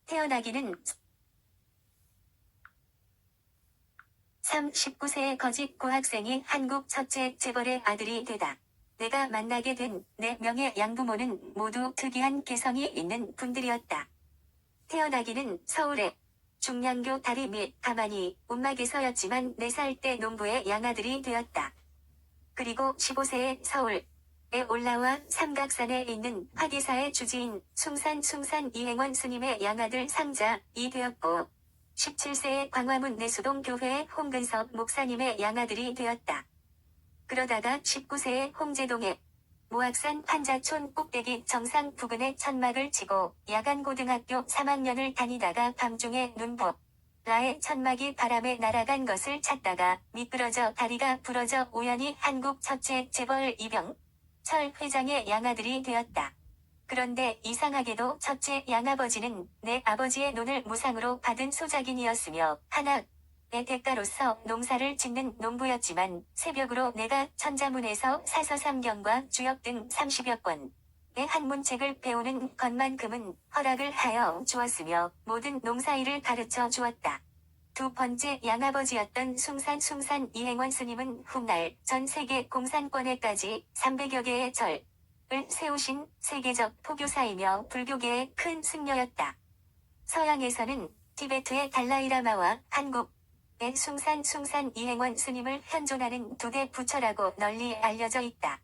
태어나기는 19세의 거짓 고학생이 한국 첫째 재벌의 아들이 되다. 내가 만나게 된 4명의 양부모는 모두 특이한 개성이 있는 분들이었다. 태어나기는 서울의 중량교 다리 및 가만히 움막에서였지만 4살 때 농부의 양아들이 되었다. 그리고 15세에 서울에 올라와 삼각산에 있는 화기사의 주지인 숭산 이행원 스님의 양아들 상자이 되었고 17세에 광화문 내수동 교회의 홍근석 목사님의 양아들이 되었다. 그러다가 19세에 홍제동의 모악산 판자촌 꼭대기 정상 부근에 천막을 치고 야간고등학교 3학년을 다니다가 밤중에 눈보라에 천막이 바람에 날아간 것을 찾다가 미끄러져 다리가 부러져 우연히 한국 첫째 재벌 이병철 회장의 양아들이 되었다. 그런데 이상하게도 첫째 양아버지는 내 아버지의 논을 무상으로 받은 소작인이었으며 하나의 대가로서 농사를 짓는 농부였지만 새벽으로 내가 천자문에서 사서삼경과 주역 등 30여 권의 한문책을 배우는 것만큼은 허락을 하여 주었으며 모든 농사일을 가르쳐 주었다. 두 번째 양아버지였던 숭산 이행원 스님은 훗날 전 세계 공산권에까지 300여 개의 절을 세우신 세계적 포교사이며 불교계의 큰 승려였다. 서양에서는 티베트의 달라이라마와 한국의 숭산 이행원 스님을 현존하는 두 대 부처라고 널리 알려져 있다.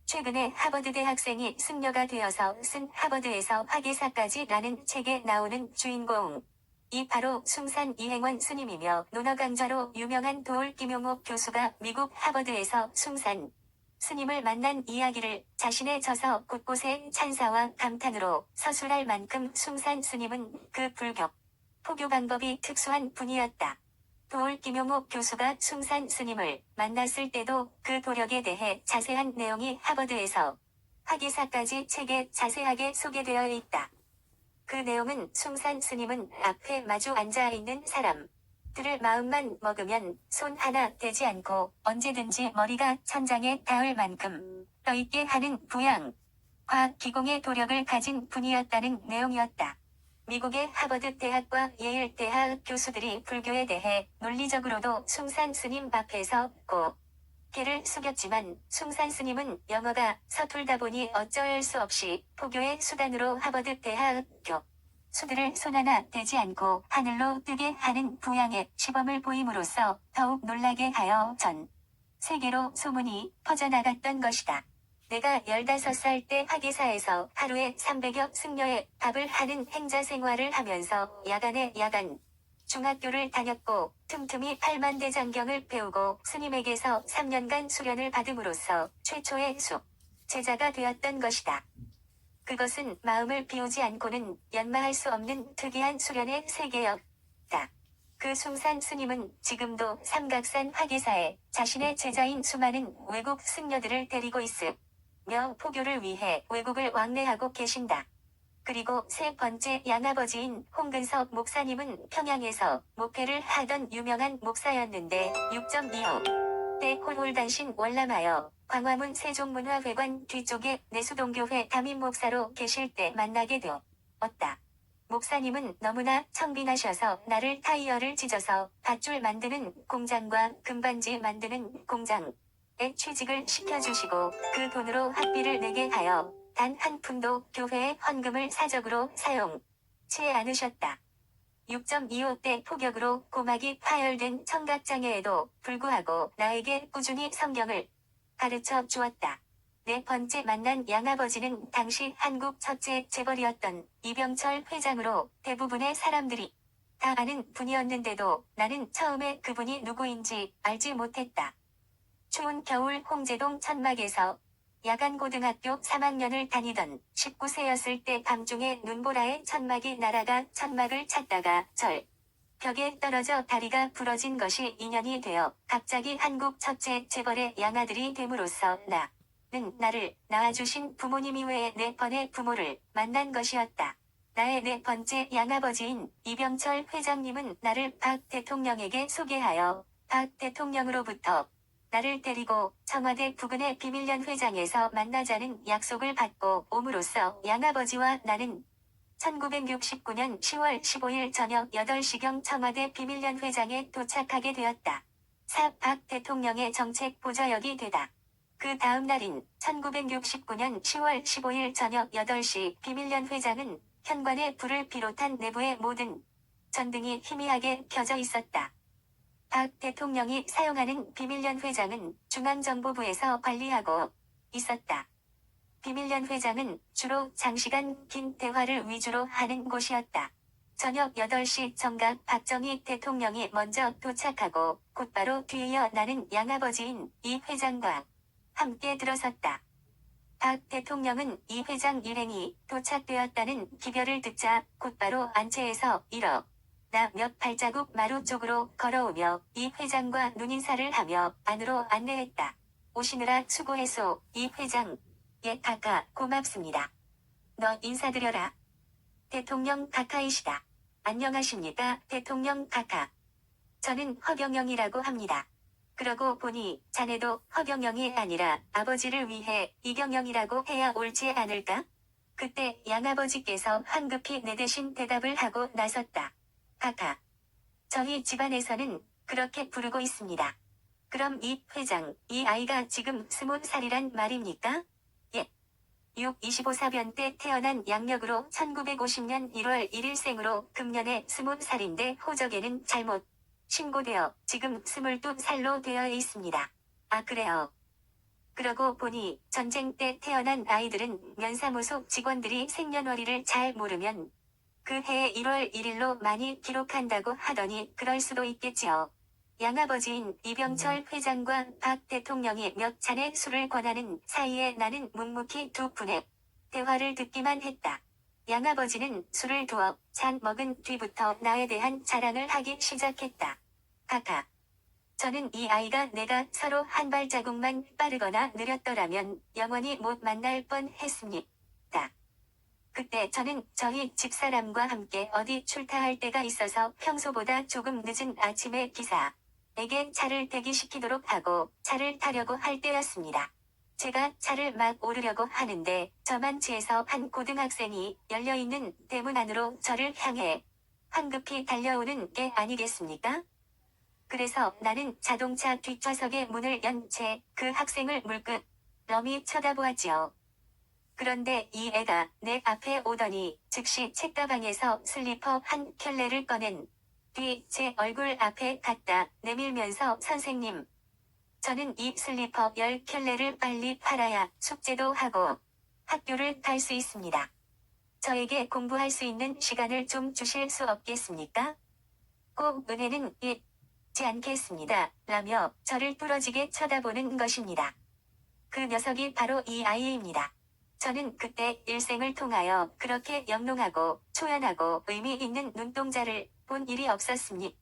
최근에 하버드 대학생이 승려가 되어서 쓴 하버드에서 화기사까지라는 책에 나오는 주인공. 이 바로 숭산 이행원 스님이며 논어 강좌로 유명한 도올 김용옥 교수가 미국 하버드에서 숭산 스님을 만난 이야기를 자신의 저서 곳곳에 찬사와 감탄으로 서술할 만큼 숭산 스님은 그 불교, 포교 방법이 특수한 분이었다. 도올 김용옥 교수가 숭산 스님을 만났을 때도 그 도력에 대해 자세한 내용이 하버드에서 화기사까지 책에 자세하게 소개되어 있다. 그 내용은 숭산 스님은 앞에 마주 앉아 있는 사람들을 마음만 먹으면 손 하나 대지 않고 언제든지 머리가 천장에 닿을 만큼 떠있게 하는 부양과 기공의 도력을 가진 분이었다는 내용이었다. 미국의 하버드 대학과 예일 대학 교수들이 불교에 대해 논리적으로도 숭산 스님 앞에서 고개를 숙였지만 숭산 스님은 영어가 서툴다 보니 어쩔 수 없이 포교의 수단으로 하버드 대학 교수들을 손 하나 대지 않고 하늘로 뜨게 하는 부양의 시범을 보임으로써 더욱 놀라게 하여 전 세계로 소문이 퍼져나갔던 것이다. 내가 15살 때 화기사에서 하루에 300여 승려의 밥을 하는 행자 생활을 하면서 야간 중학교를 다녔고 틈틈이 팔만대장경을 배우고 스님에게서 3년간 수련을 받음으로써 최초의 제자가 되었던 것이다. 그것은 마음을 비우지 않고는 연마할 수 없는 특이한 수련의 세계였다. 그 숭산 스님은 지금도 삼각산 화기사에 자신의 제자인 수많은 외국 승려들을 데리고 있으며 포교를 위해 외국을 왕래하고 계신다. 그리고 세 번째 양아버지인 홍근석 목사님은 평양에서 목회를 하던 유명한 목사였는데 6.25 때 홀홀단신 월남하여 광화문 세종문화회관 뒤쪽에 내수동교회 담임 목사로 계실 때 만나게 되었다. 목사님은 너무나 청빈하셔서 나를 타이어를 찢어서 밧줄 만드는 공장과 금반지 만드는 공장에 취직을 시켜주시고 그 돈으로 학비를 내게 하여 단 한 푼도 교회의 헌금을 사적으로 사용치 않으셨다. 6.25 때 포격으로 고막이 파열된 청각장애에도 불구하고 나에게 꾸준히 성경을 가르쳐 주었다. 네 번째 만난 양아버지는 당시 한국 첫째 재벌이었던 이병철 회장으로 대부분의 사람들이 다 아는 분이었는데도 나는 처음에 그분이 누구인지 알지 못했다. 추운 겨울 홍제동 천막에서 야간고등학교 3학년을 다니던 19세였을 때 밤중에 눈보라에 천막이 날아가 천막을 찾다가 벽에 떨어져 다리가 부러진 것이 인연이 되어 갑자기 한국 첫째 재벌의 양아들이 됨으로써 나는 나를 낳아주신 부모님 이외에 4번의 부모를 만난 것이었다. 나의 4번째 양아버지인 이병철 회장님은 나를 박 대통령에게 소개하여 박 대통령으로부터 나를 데리고 청와대 부근의 비밀연회장에서 만나자는 약속을 받고 옴으로써 양아버지와 나는 1969년 10월 15일 저녁 8시경 청와대 비밀연회장에 도착하게 되었다. 박 대통령의 정책 보좌역이 되다. 그 다음 날인 1969년 10월 15일 저녁 8시 비밀연회장은 현관의 불을 비롯한 내부의 모든 전등이 희미하게 켜져 있었다. 박 대통령이 사용하는 비밀연회장은 중앙정보부에서 관리하고 있었다. 비밀연회장은 주로 장시간 긴 대화를 위주로 하는 곳이었다. 저녁 8시 정각 박정희 대통령이 먼저 도착하고 곧바로 뒤이어 나는 양아버지인 이 회장과 함께 들어섰다. 박 대통령은 이 회장 일행이 도착되었다는 기별을 듣자 곧바로 안채에서 일어나 몇 발자국 마루 쪽으로 걸어오며 이 회장과 눈인사를 하며 안으로 안내했다. 오시느라 수고했소, 이 회장. 예, 카카, 고맙습니다. 너 인사드려라. 대통령 카카이시다. 안녕하십니까, 대통령 카카. 저는 허경영이라고 합니다. 그러고 보니 자네도 허경영이 아니라 아버지를 위해 이경영이라고 해야 옳지 않을까? 그때 양아버지께서 황급히 내 대신 대답을 하고 나섰다. 카카. 저희 집안에서는 그렇게 부르고 있습니다. 그럼 이 회장, 이 아이가 지금 20살이란 말입니까? 예. 6.25사변 때 태어난 양력으로 1950년 1월 1일 생으로 금년에 20살인데 호적에는 잘못 신고되어 지금 22살로 되어 있습니다. 아 그래요. 그러고 보니 전쟁 때 태어난 아이들은 면사무소 직원들이 생년월일을 잘 모르면 그 해 1월 1일로 많이 기록한다고 하더니 그럴 수도 있겠지요. 양아버지인 이병철 회장과 박 대통령이 몇 잔의 술을 권하는 사이에 나는 묵묵히 두 분의 대화를 듣기만 했다. 양아버지는 술을 두어 잔 먹은 뒤부터 나에 대한 자랑을 하기 시작했다. 카카. 저는 이 아이가 내가 서로 한 발자국만 빠르거나 느렸더라면 영원히 못 만날 뻔했습니다. 그때 저는 저희 집사람과 함께 어디 출타할 때가 있어서 평소보다 조금 늦은 아침에 기사에게 차를 대기시키도록 하고 차를 타려고 할 때였습니다. 제가 차를 막 오르려고 하는데 저만치에서 한 고등학생이 열려있는 대문 안으로 저를 향해 황급히 달려오는 게 아니겠습니까? 그래서 나는 자동차 뒷좌석의 문을 연 채 그 학생을 물끄러미 쳐다보았지요. 그런데 이 애가 내 앞에 오더니 즉시 책가방에서 슬리퍼 한 켤레를 꺼낸 뒤 제 얼굴 앞에 갖다 내밀면서 선생님. 저는 이 슬리퍼 10켤레를 빨리 팔아야 숙제도 하고 학교를 갈 수 있습니다. 저에게 공부할 수 있는 시간을 좀 주실 수 없겠습니까? 꼭 은혜는 잊지 않겠습니다. 라며 저를 뚫어지게 쳐다보는 것입니다. 그 녀석이 바로 이 아이입니다. 저는 그때 일생을 통하여 그렇게 영롱하고 초연하고 의미 있는 눈동자를 본 일이 없었습니다.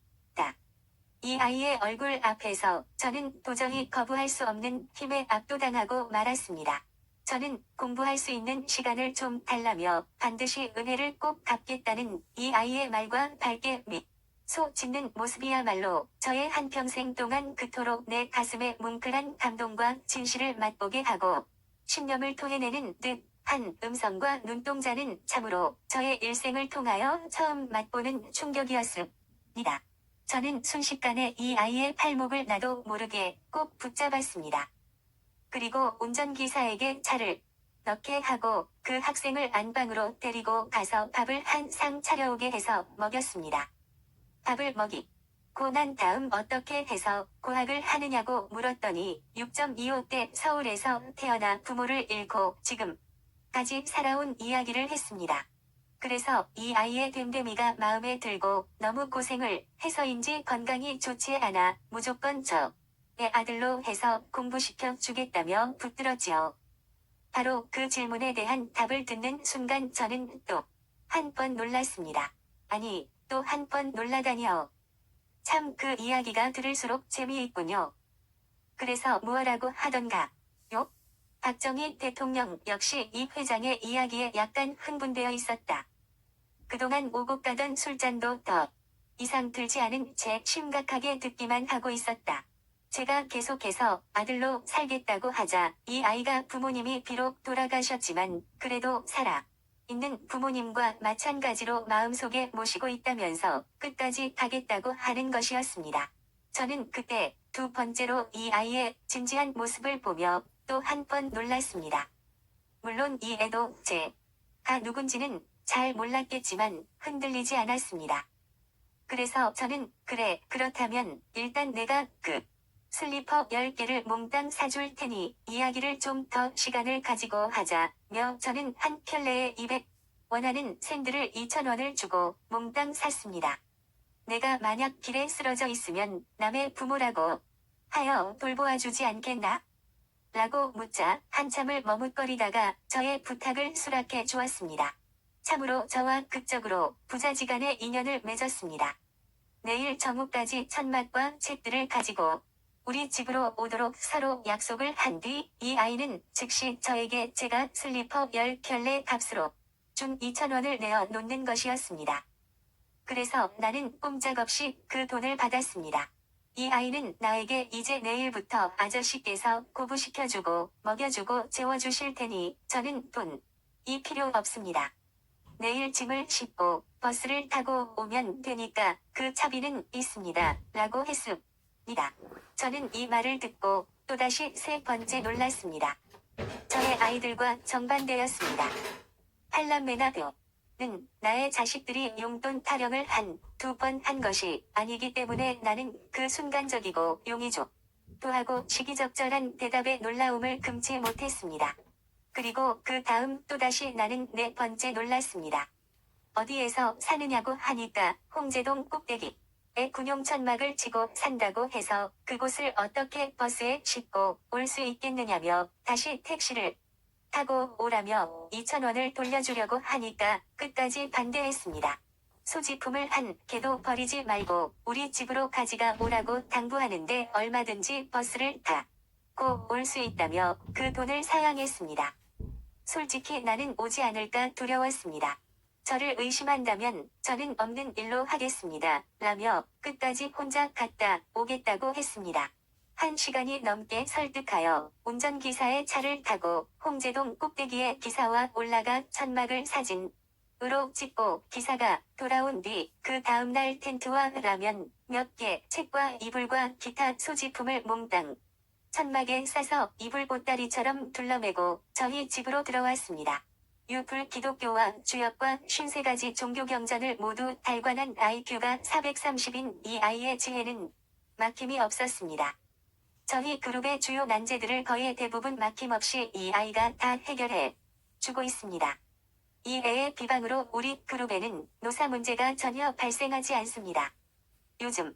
이 아이의 얼굴 앞에서 저는 도저히 거부할 수 없는 힘에 압도당하고 말았습니다. 저는 공부할 수 있는 시간을 좀 달라며 반드시 은혜를 꼭 갚겠다는 이 아이의 말과 밝게 미소 짓는 모습이야말로 저의 한평생 동안 그토록 내 가슴에 뭉클한 감동과 진실을 맛보게 하고 신념을 토해내는 듯한 음성과 눈동자는 참으로 저의 일생을 통하여 처음 맛보는 충격이었습니다. 저는 순식간에 이 아이의 팔목을 나도 모르게 꼭 붙잡았습니다. 그리고 운전기사에게 차를 넣게 하고 그 학생을 안방으로 데리고 가서 밥을 한 상 차려오게 해서 먹였습니다. 밥을 먹이고 난 다음 어떻게 해서 고학을 하느냐고 물었더니 6.25 때 서울에서 태어나 부모를 잃고 지금까지 살아온 이야기를 했습니다. 그래서 이 아이의 됨됨이가 마음에 들고 너무 고생을 해서인지 건강이 좋지 않아 무조건 저의 아들로 해서 공부시켜 주겠다며 붙들었지요. 바로 그 질문에 대한 답을 듣는 순간 저는 또 한 번 놀랐습니다. 아니, 또 한 번 놀라다니요. 참 그 이야기가 들을수록 재미있군요. 그래서 무엇라고 하던가요? 박정희 대통령 역시 이 회장의 이야기에 약간 흥분되어 있었다. 그동안 오고 가던 술잔도 더 이상 들지 않은 채 심각하게 듣기만 하고 있었다. 제가 계속해서 아들로 살겠다고 하자 이 아이가 부모님이 비록 돌아가셨지만 그래도 살아 있는 부모님과 마찬가지로 마음속에 모시고 있다면서 끝까지 가겠다고 하는 것이었습니다. 저는 그때 두 번째로 이 아이의 진지한 모습을 보며 또 한 번 놀랐습니다. 물론 이 애도 제가 누군지는 잘 몰랐겠지만 흔들리지 않았습니다. 그래서 저는 그래, 그렇다면 일단 내가 그 슬리퍼 10개를 몽땅 사줄 테니 이야기를 좀 더 시간을 가지고 하자며 저는 한 켤레에 200원하는 샌들을 2,000원을 주고 몽땅 샀습니다. 내가 만약 길에 쓰러져 있으면 남의 부모라고 하여 돌보아주지 않겠나? 라고 묻자 한참을 머뭇거리다가 저의 부탁을 수락해 주었습니다. 참으로 저와 극적으로 부자지간의 인연을 맺었습니다. 내일 정오까지 천막과 책들을 가지고 우리 집으로 오도록 서로 약속을 한 뒤 이 아이는 즉시 저에게 제가 슬리퍼 10켤레 값으로 준 2,000원을 내어 놓는 것이었습니다. 그래서 나는 꼼짝없이 그 돈을 받았습니다. 이 아이는 나에게 이제 내일부터 아저씨께서 고부시켜주고 먹여주고 재워주실 테니 저는 돈이 필요 없습니다. 내일 짐을 싣고 버스를 타고 오면 되니까 그 차비는 있습니다. 라고 했습니다. 저는 이 말을 듣고 또다시 세 번째 놀랐습니다. 저의 아이들과 정반대였습니다. 팔남매나 는 나의 자식들이 용돈 타령을 두 번 한 것이 아니기 때문에 나는 그 순간적이고 용의조도하고 시기적절한 대답에 놀라움을 금치 못했습니다. 그리고 그 다음 또다시 나는 네 번째 놀랐습니다. 어디에서 사느냐고 하니까 홍제동 꼭대기에 군용천막을 치고 산다고 해서 그곳을 어떻게 버스에 싣고 올 수 있겠느냐며 다시 택시를 타고 오라며 2,000원을 돌려주려고 하니까 끝까지 반대했습니다. 소지품을 한 개도 버리지 말고 우리 집으로 가지가 오라고 당부하는데 얼마든지 버스를 타고 올 수 있다며 그 돈을 사양했습니다. 솔직히 나는 오지 않을까 두려웠습니다. 저를 의심한다면 저는 없는 일로 하겠습니다. 라며 끝까지 혼자 갔다 오겠다고 했습니다. 1시간이 넘게 설득하여 운전기사의 차를 타고 홍제동 꼭대기에 기사와 올라가 천막을 사진으로 찍고 기사가 돌아온 뒤 그 다음날 텐트와 라면 몇 개, 책과 이불과 기타 소지품을 몽땅 천막에 싸서 이불 보따리처럼 둘러매고 저희 집으로 들어왔습니다. 유불 기독교와 주역과 53가지 종교 경전을 모두 달관한 IQ가 430인 이 아이의 지혜는 막힘이 없었습니다. 저희 그룹의 주요 난제들을 거의 대부분 막힘없이 이 아이가 다 해결해 주고 있습니다. 이 애의 비방으로 우리 그룹에는 노사 문제가 전혀 발생하지 않습니다. 요즘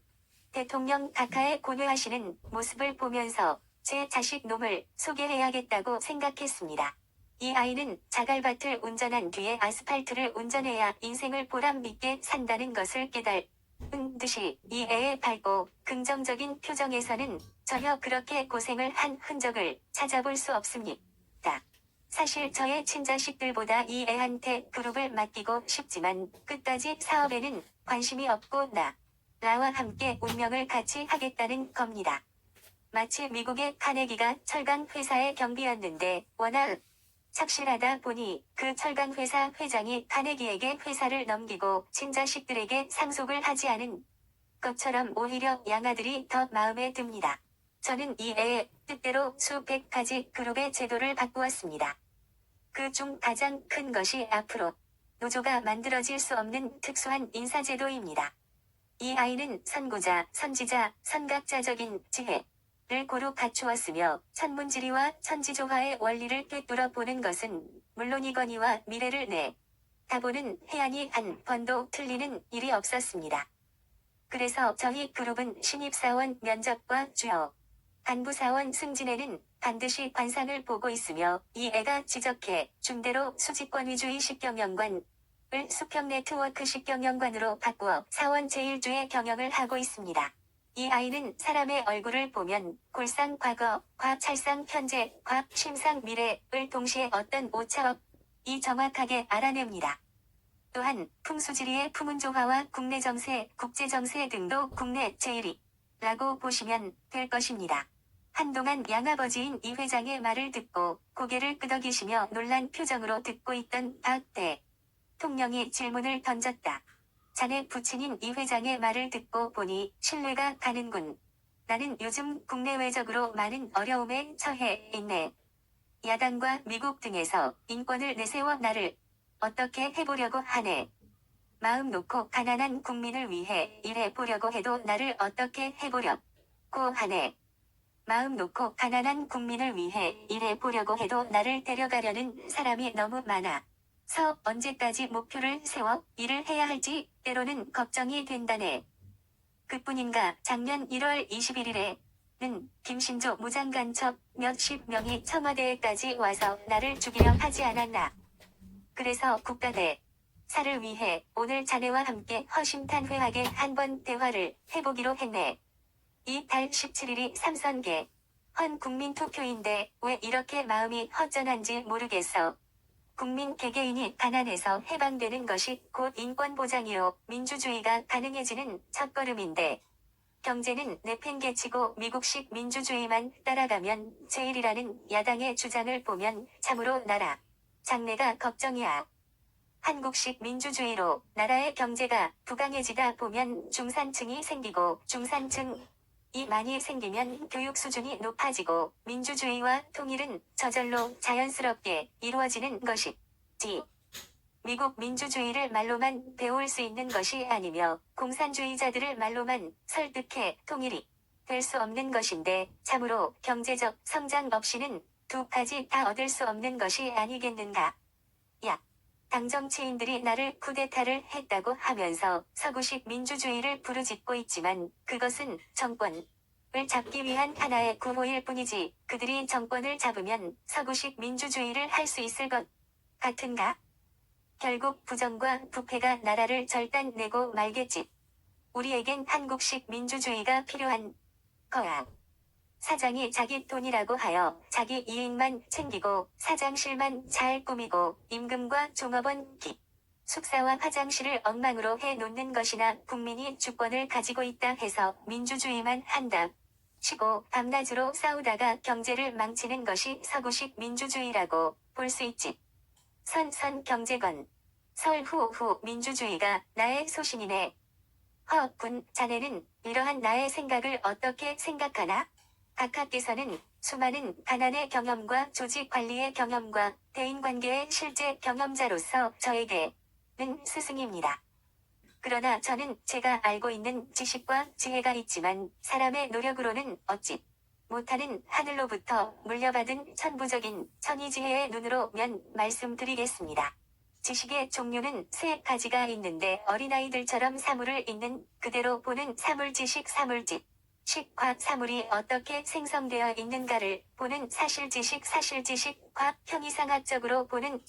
대통령 각하에 고뇌하시는 모습을 보면서 제 자식 놈을 소개해야겠다고 생각했습니다. 이 아이는 자갈밭을 운전한 뒤에 아스팔트를 운전해야 인생을 보람 있게 산다는 것을 깨달은 듯이 이 애의 밝고 긍정적인 표정에서는 전혀 그렇게 고생을 한 흔적을 찾아볼 수 없습니다. 사실 저의 친자식들보다 이 애한테 그룹을 맡기고 싶지만 끝까지 사업에는 관심이 없고 나와 함께 운명을 같이 하겠다는 겁니다. 마치 미국의 카네기가 철강 회사의 경비였는데 워낙 착실하다 보니 그 철강 회사 회장이 카네기에게 회사를 넘기고 친자식들에게 상속을 하지 않은 것처럼 오히려 양아들이 더 마음에 듭니다. 저는 이 애의 뜻대로 수백 가지 그룹의 제도를 바꾸었습니다. 그 중 가장 큰 것이 앞으로 노조가 만들어질 수 없는 특수한 인사제도입니다. 이 아이는 선구자, 선지자, 선각자적인 지혜를 고루 갖추었으며 천문지리와 천지조화의 원리를 꿰뚫어 보는 것은 물론이거니와 미래를 다보는 해안이 한 번도 틀리는 일이 없었습니다. 그래서 저희 그룹은 신입사원 면접과 주요 간부사원 승진에는 반드시 관상을 보고 있으며 이 애가 지적해 중대로 수직권 위주의식 경영관을 수평 네트워크식 경영관으로 바꾸어 사원 제1주의 경영을 하고 있습니다. 이 아이는 사람의 얼굴을 보면 골상 과거, 과 찰상 현재, 과 심상 미래를 동시에 어떤 오차업이 정확하게 알아냅니다. 또한 풍수지리의 풍운조화와 국내 정세, 국제 정세 등도 국내 제1위라고 보시면 될 것입니다. 한동안 양아버지인 이 회장의 말을 듣고 고개를 끄덕이시며 놀란 표정으로 듣고 있던 박 대통령이 질문을 던졌다. 자네 부친인 이 회장의 말을 듣고 보니 신뢰가 가는군. 나는 요즘 국내외적으로 많은 어려움에 처해 있네. 야당과 미국 등에서 인권을 내세워 나를 어떻게 해보려고 하네. 마음 놓고 가난한 국민을 위해 일해 보려고 해도 나를 어떻게 해보려고 하네. 마음 놓고 가난한 국민을 위해 일해 보려고 해도 나를 데려가려는 사람이 너무 많아. 서 언제까지 목표를 세워 일을 해야 할지 때로는 걱정이 된다네. 그뿐인가 작년 1월 21일에는 김신조 무장간첩 몇십 명이 청와대에까지 와서 나를 죽이려 하지 않았나. 그래서 국가대사를 위해 오늘 자네와 함께 허심탄회하게 한번 대화를 해보기로 했네. 이 달 17일이 삼선개 헌 국민 투표인데 왜 이렇게 마음이 허전한지 모르겠어. 국민 개개인이 가난에서 해방되는 것이 곧 인권 보장이요 민주주의가 가능해지는 첫걸음인데 경제는 내팽개치고 미국식 민주주의만 따라가면 제일이라는 야당의 주장을 보면 참으로 나라 장래가 걱정이야. 한국식 민주주의로 나라의 경제가 부강해지다 보면 중산층이 생기고 중산층이 많이 생기면 교육 수준이 높아지고 민주주의와 통일은 저절로 자연스럽게 이루어지는 것이지. 미국 민주주의를 말로만 배울 수 있는 것이 아니며 공산주의자들을 말로만 설득해 통일이 될 수 없는 것인데 참으로 경제적 성장 없이는 두 가지 다 얻을 수 없는 것이 아니겠는가. 야. 당 정치인들이 나를 쿠데타를 했다고 하면서 서구식 민주주의를 부르짖고 있지만 그것은 정권을 잡기 위한 하나의 구호일 뿐이지 그들이 정권을 잡으면 서구식 민주주의를 할 수 있을 것 같은가? 결국 부정과 부패가 나라를 절단내고 말겠지. 우리에겐 한국식 민주주의가 필요한 거야. 사장이 자기 돈이라고 하여 자기 이익만 챙기고 사장실만 잘 꾸미고 임금과 종업원 숙사와 화장실을 엉망으로 해놓는 것이나 국민이 주권을 가지고 있다 해서 민주주의만 한다 치고 밤낮으로 싸우다가 경제를 망치는 것이 서구식 민주주의라고 볼 수 있지. 경제건. 설후후 민주주의가 나의 소신이네. 허군 자네는 이러한 나의 생각을 어떻게 생각하나? 각하께서는 수많은 가난의 경험과 조직 관리의 경험과 대인관계의 실제 경험자로서 저에게는 스승입니다. 그러나 저는 제가 알고 있는 지식과 지혜가 있지만 사람의 노력으로는 얻지 못하는 하늘로부터 물려받은 천부적인 천이지혜의 눈으로 말씀드리겠습니다. 지식의 종류는 세 가지가 있는데 어린아이들처럼 사물을 있는 그대로 보는 사물지식 과학 사물이 어떻게 생성되어 있는가를 보는 사실지식 과학 형이상학적으로 보는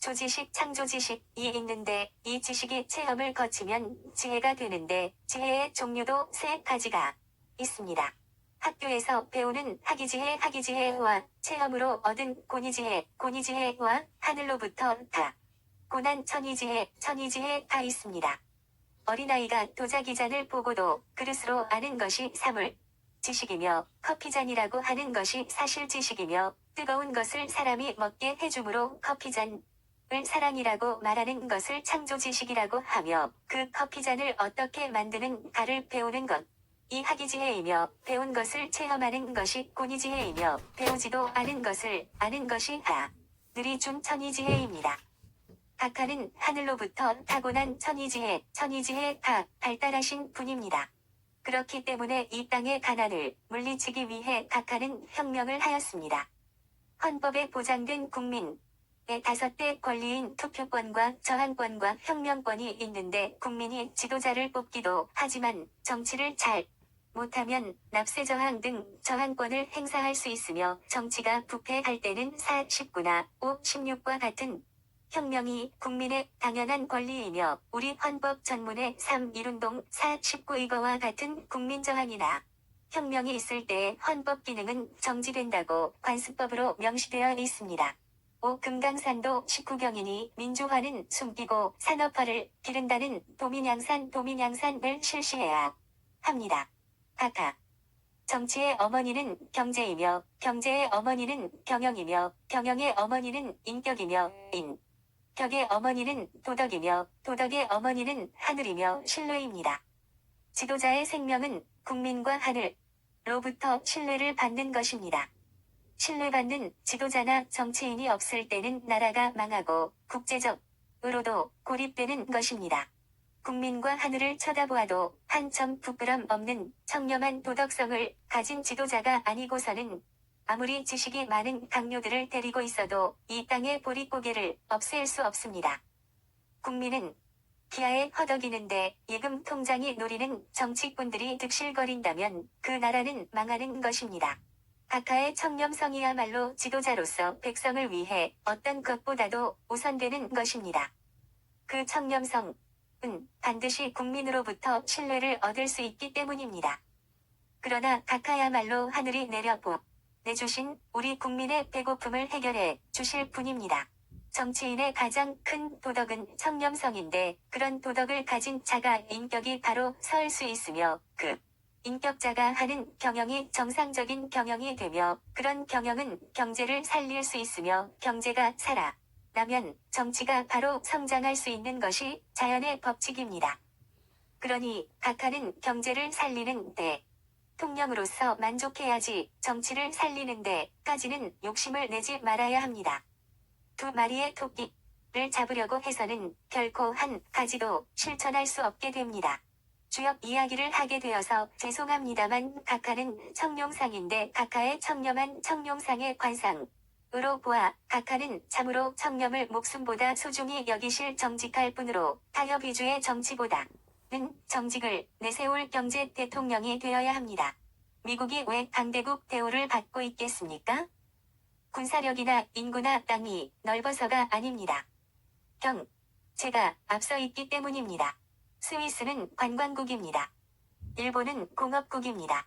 조지식 창조지식이 있는데 이 지식이 체험을 거치면 지혜가 되는데 지혜의 종류도 세 가지가 있습니다. 학교에서 배우는 학이지혜와 체험으로 얻은 고니지혜와 하늘로부터 고난 천이지혜가 있습니다. 어린아이가 도자기잔을 보고도 그릇으로 아는 것이 사물 지식이며 커피잔이라고 하는 것이 사실 지식이며 뜨거운 것을 사람이 먹게 해주므로 커피잔을 사랑이라고 말하는 것을 창조 지식이라고 하며 그 커피잔을 어떻게 만드는가를 배우는 것. 이 학이지혜이며 배운 것을 체험하는 것이 고니지혜이며 배우지도 않은 것을 아는 것이 하늘이 준 천이지혜입니다. 각하는 하늘로부터 타고난 천이지혜가 발달하신 분입니다. 그렇기 때문에 이 땅의 가난을 물리치기 위해 각하는 혁명을 하였습니다. 헌법에 보장된 국민의 5대 권리인 투표권과 저항권과 혁명권이 있는데 국민이 지도자를 뽑기도 하지만 정치를 잘 못하면 납세저항 등 저항권을 행사할 수 있으며 정치가 부패할 때는 4.19나 5.16과 같은 혁명이 국민의 당연한 권리이며 우리 헌법 전문의 3.1운동 4.19 이거와 같은 국민저항이나 혁명이 있을 때의 헌법 기능은 정지된다고 관습법으로 명시되어 있습니다. 금강산도 19경이니 민주화는 숨기고 산업화를 기른다는 도민양산을 실시해야 합니다. 각하. 정치의 어머니는 경제이며 경제의 어머니는 경영이며 경영의 어머니는 인격이며 인격의 어머니는 도덕이며 도덕의 어머니는 하늘이며 신뢰입니다. 지도자의 생명은 국민과 하늘로부터 신뢰를 받는 것입니다. 신뢰받는 지도자나 정치인이 없을 때는 나라가 망하고 국제적으로도 고립되는 것입니다. 국민과 하늘을 쳐다보아도 한 점 부끄럼 없는 청렴한 도덕성을 가진 지도자가 아니고서는 아무리 지식이 많은 강요들을 데리고 있어도 이 땅의 보릿고개를 없앨 수 없습니다. 국민은 기아에 허덕이는데 예금 통장이 노리는 정치꾼들이 득실거린다면 그 나라는 망하는 것입니다. 각하의 청렴성이야말로 지도자로서 백성을 위해 어떤 것보다도 우선되는 것입니다. 그 청렴성은 반드시 국민으로부터 신뢰를 얻을 수 있기 때문입니다. 그러나 각하야말로 하늘이 내주신 우리 국민의 배고픔을 해결해 주실 분입니다. 정치인의 가장 큰 도덕은 청렴성인데 그런 도덕을 가진 자가 인격이 바로 설 수 있으며 그 인격자가 하는 경영이 정상적인 경영이 되며 그런 경영은 경제를 살릴 수 있으며 경제가 살아나면 정치가 바로 성장할 수 있는 것이 자연의 법칙입니다. 그러니 각하는 경제를 살리는 대통령으로서 만족해야지 정치를 살리는 데까지는 욕심을 내지 말아야 합니다. 두 마리의 토끼를 잡으려고 해서는 결코 한 가지도 실천할 수 없게 됩니다. 주역 이야기를 하게 되어서 죄송합니다만 각하는 청룡상인데 각하의 청렴한 청룡상의 관상으로 보아 각하는 참으로 청렴을 목숨보다 소중히 여기실 정직할 뿐으로 타협 위주의 정치보다는 정직을 내세울 경제 대통령이 되어야 합니다. 미국이 왜 강대국 대우를 받고 있겠습니까? 군사력이나 인구나 땅이 넓어서가 아닙니다. 경제가 앞서 있기 때문입니다. 스위스는 관광국입니다. 일본은 공업국입니다.